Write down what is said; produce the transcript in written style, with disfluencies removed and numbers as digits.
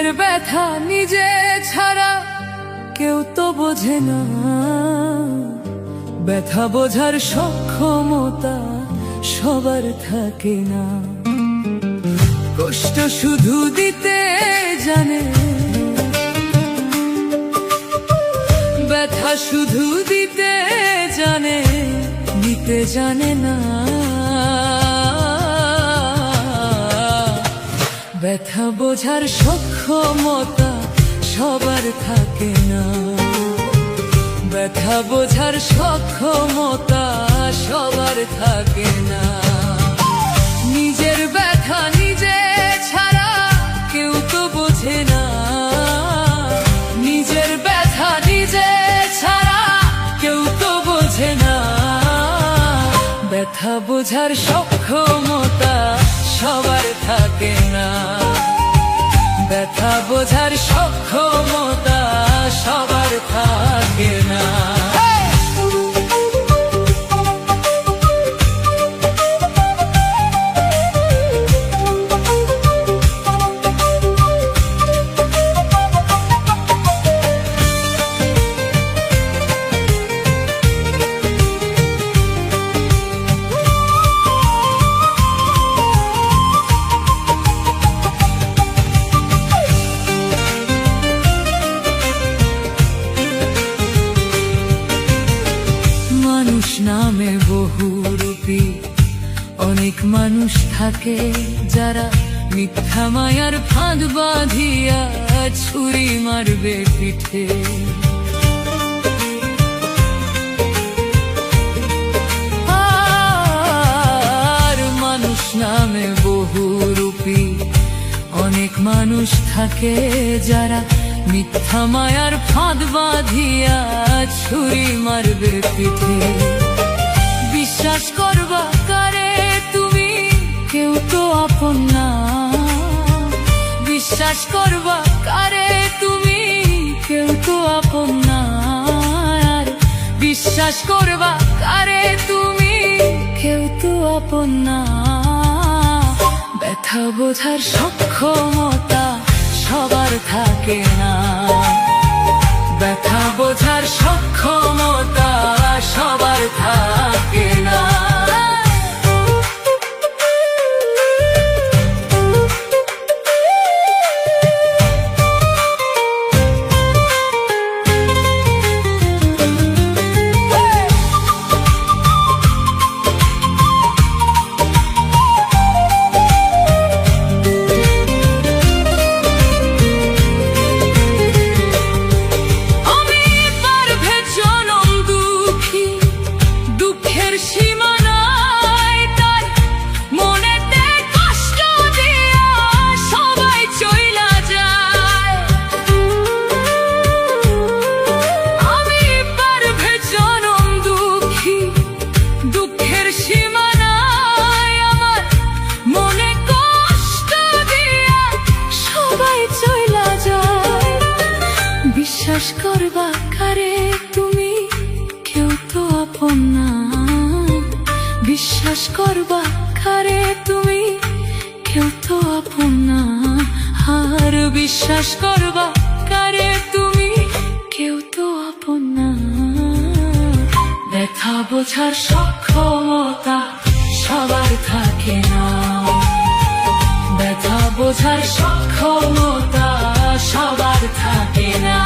নিজের ব্যথা নিজে ছাড়া কেউ তো বোঝে না, ব্যথা বোঝার সক্ষমতা সবার থাকে না। কষ্ট শুধু দিতে জানে, ব্যথা শুধু দিতে জানে, নিতে জানে না। ব্যথা বোঝার সক্ষমতা সবার থাকে না, ব্যথা বোঝার সক্ষমতা সবার থাকে না। নিজের ব্যথা নিজে ছাড়া কেউ তো বোঝে না, নিজের ব্যথা নিজে ছাড়া কেউ তো বোঝে না। ব্যথা বোঝার সক্ষমতা সবার থাকে না, ব্যথা বোঝার সক্ষমতা সবার থাকে না। মানুষ নামে বহুরূপী অনেক মানুষ থাকে, যারা মিথ্যা মায়ার ফাঁদ বাঁধিয়া ছুরি মারবে পিঠে। আর মানুষ নামে বহুরূপী অনেক মানুষ থাকে, যারা মিথ্যা মায়ার ফাঁদ বাঁধিয়া ছুরি মারবে পিঠে। বিশ্বাস করবা কারে তুমি, কেউ তো আপন না। বিশ্বাস করবা কারে তুমি, কেউ তো আপন না। আর বিশ্বাস করবা কারে তুমি, কেউ তো আপন না। ব্যথা বোঝার সক্ষমতা সবার থাকে না, ব্যথা বোঝার সক্ষমতা সবার থাকে না। বিশ্বাস করবা কারে তুমি, কেউ তো আপন না। বিশ্বাস করবা কারে তুমি, কেউ তো আপন না। আর বিশ্বাস করবা কারে তুমি, কেউ তো আপন না। ব্যথা বোঝার সক্ষমতা সবার থাকে না, ব্যথা বোঝার সক্ষমতা সবার থাকে না।